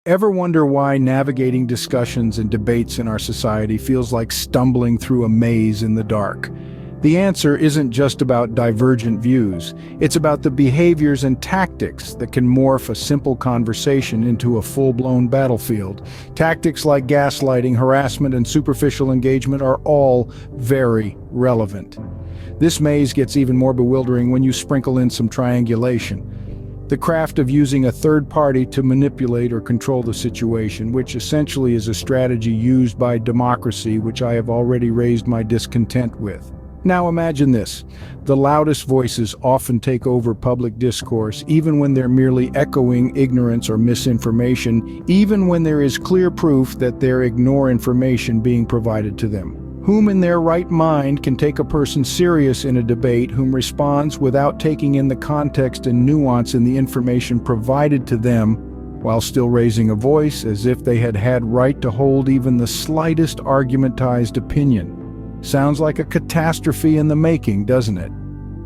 Ever wonder why navigating discussions and debates in our society feels like stumbling through a maze in the dark? The answer isn't just about divergent views. It's about the behaviors and tactics that can morph a simple conversation into a full-blown battlefield. Tactics like gaslighting, harassment, and superficial engagement are all very relevant. This maze gets even more bewildering when you sprinkle in some triangulation. The craft of using a third party to manipulate or control the situation, which essentially is a strategy used by democracy, which I have already raised my discontent with. Now imagine this. The loudest voices often take over public discourse, even when they're merely echoing ignorance or misinformation, even when there is clear proof that they ignore information being provided to them. Whom in their right mind can take a person serious in a debate whom responds without taking in the context and nuance in the information provided to them, while still raising a voice as if they had right to hold even the slightest argumentized opinion? Sounds like a catastrophe in the making, doesn't it?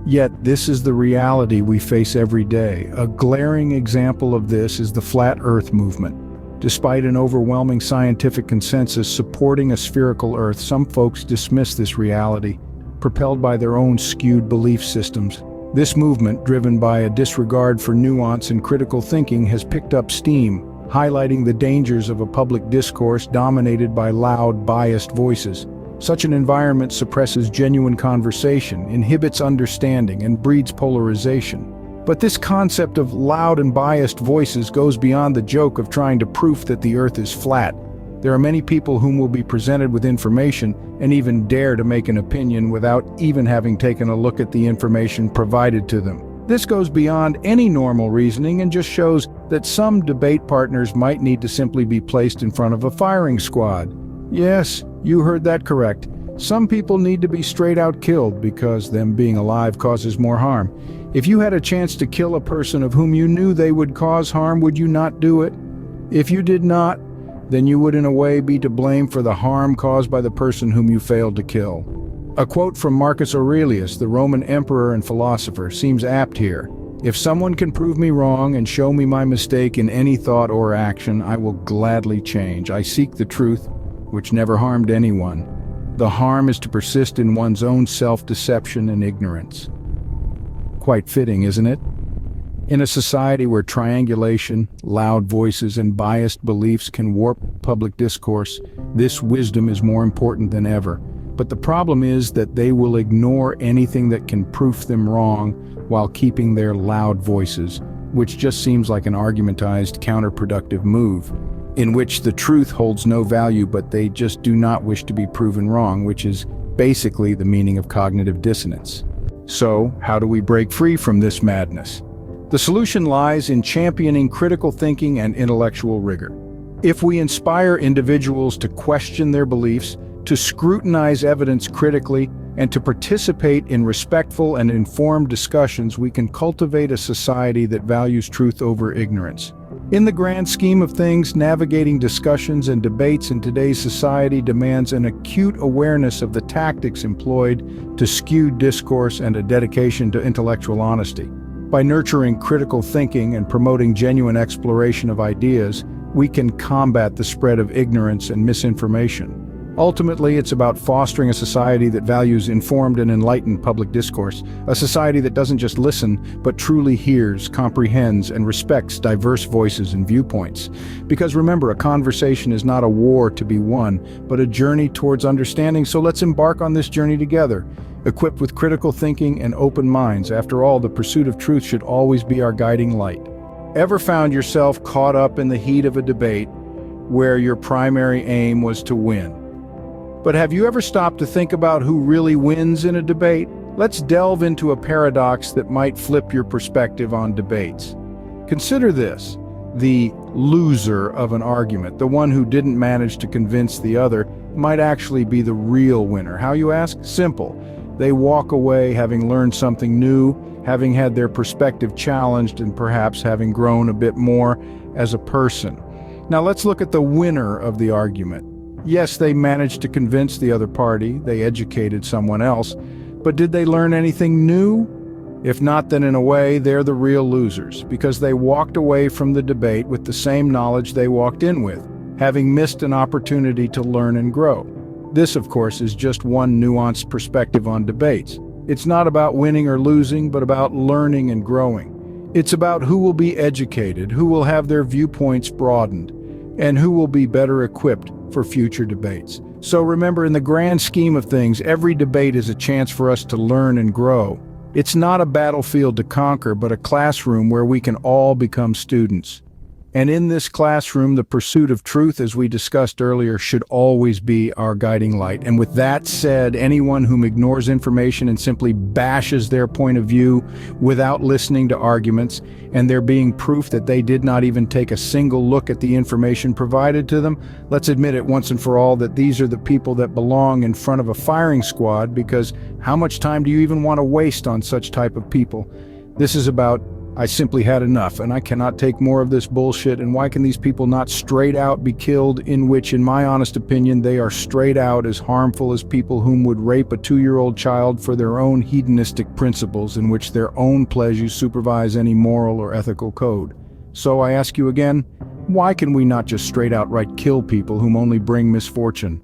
Yet this is the reality we face every day. A glaring example of this is the Flat Earth movement. Despite an overwhelming scientific consensus supporting a spherical Earth, some folks dismiss this reality, propelled by their own skewed belief systems. This movement, driven by a disregard for nuance and critical thinking, has picked up steam, highlighting the dangers of a public discourse dominated by loud, biased voices. Such an environment suppresses genuine conversation, inhibits understanding, and breeds polarization. But this concept of loud and biased voices goes beyond the joke of trying to prove that the Earth is flat. There are many people whom will be presented with information and even dare to make an opinion without even having taken a look at the information provided to them. This goes beyond any normal reasoning and just shows that some debate partners might need to simply be placed in front of a firing squad. Yes, you heard that correct. Some people need to be straight out killed because them being alive causes more harm. If you had a chance to kill a person of whom you knew they would cause harm, would you not do it? If you did not, then you would in a way be to blame for the harm caused by the person whom you failed to kill. A quote from Marcus Aurelius, the Roman emperor and philosopher, seems apt here. If someone can prove me wrong and show me my mistake in any thought or action, I will gladly change. I seek the truth, which never harmed anyone. The harm is to persist in one's own self-deception and ignorance. Quite fitting, isn't it? In a society where triangulation, loud voices, and biased beliefs can warp public discourse, this wisdom is more important than ever. But the problem is that they will ignore anything that can prove them wrong while keeping their loud voices, which just seems like an argumentized, counterproductive move, in which the truth holds no value but they just do not wish to be proven wrong, which is basically the meaning of cognitive dissonance. So, how do we break free from this madness? The solution lies in championing critical thinking and intellectual rigor. If we inspire individuals to question their beliefs, to scrutinize evidence critically, and to participate in respectful and informed discussions, we can cultivate a society that values truth over ignorance. In the grand scheme of things, navigating discussions and debates in today's society demands an acute awareness of the tactics employed to skew discourse and a dedication to intellectual honesty. By nurturing critical thinking and promoting genuine exploration of ideas, we can combat the spread of ignorance and misinformation. Ultimately, it's about fostering a society that values informed and enlightened public discourse, a society that doesn't just listen, but truly hears, comprehends, and respects diverse voices and viewpoints. Because remember, a conversation is not a war to be won, but a journey towards understanding, so let's embark on this journey together, equipped with critical thinking and open minds. After all, the pursuit of truth should always be our guiding light. Ever found yourself caught up in the heat of a debate where your primary aim was to win? But have you ever stopped to think about who really wins in a debate? Let's delve into a paradox that might flip your perspective on debates. Consider this: the loser of an argument, the one who didn't manage to convince the other, might actually be the real winner. How, you ask? Simple. They walk away having learned something new, having had their perspective challenged, and perhaps having grown a bit more as a person. Now let's look at the winner of the argument. Yes, they managed to convince the other party, they educated someone else, but did they learn anything new? If not, then in a way, they're the real losers, because they walked away from the debate with the same knowledge they walked in with, having missed an opportunity to learn and grow. This, of course, is just one nuanced perspective on debates. It's not about winning or losing, but about learning and growing. It's about who will be educated, who will have their viewpoints broadened, and who will be better equipped for future debates. So remember, in the grand scheme of things, every debate is a chance for us to learn and grow. It's not a battlefield to conquer, but a classroom where we can all become students. And in this classroom, the pursuit of truth, as we discussed earlier, should always be our guiding light. And with that said, anyone who ignores information and simply bashes their point of view without listening to arguments, and there being proof that they did not even take a single look at the information provided to them, let's admit it once and for all that these are the people that belong in front of a firing squad, because how much time do you even want to waste on such type of people? This is about I simply had enough, and I cannot take more of this bullshit, and why can these people not straight out be killed, in which, in my honest opinion, they are straight out as harmful as people whom would rape a 2-year-old child for their own hedonistic principles, in which their own pleasures supervise any moral or ethical code. So I ask you again, why can we not just straight outright kill people whom only bring misfortune?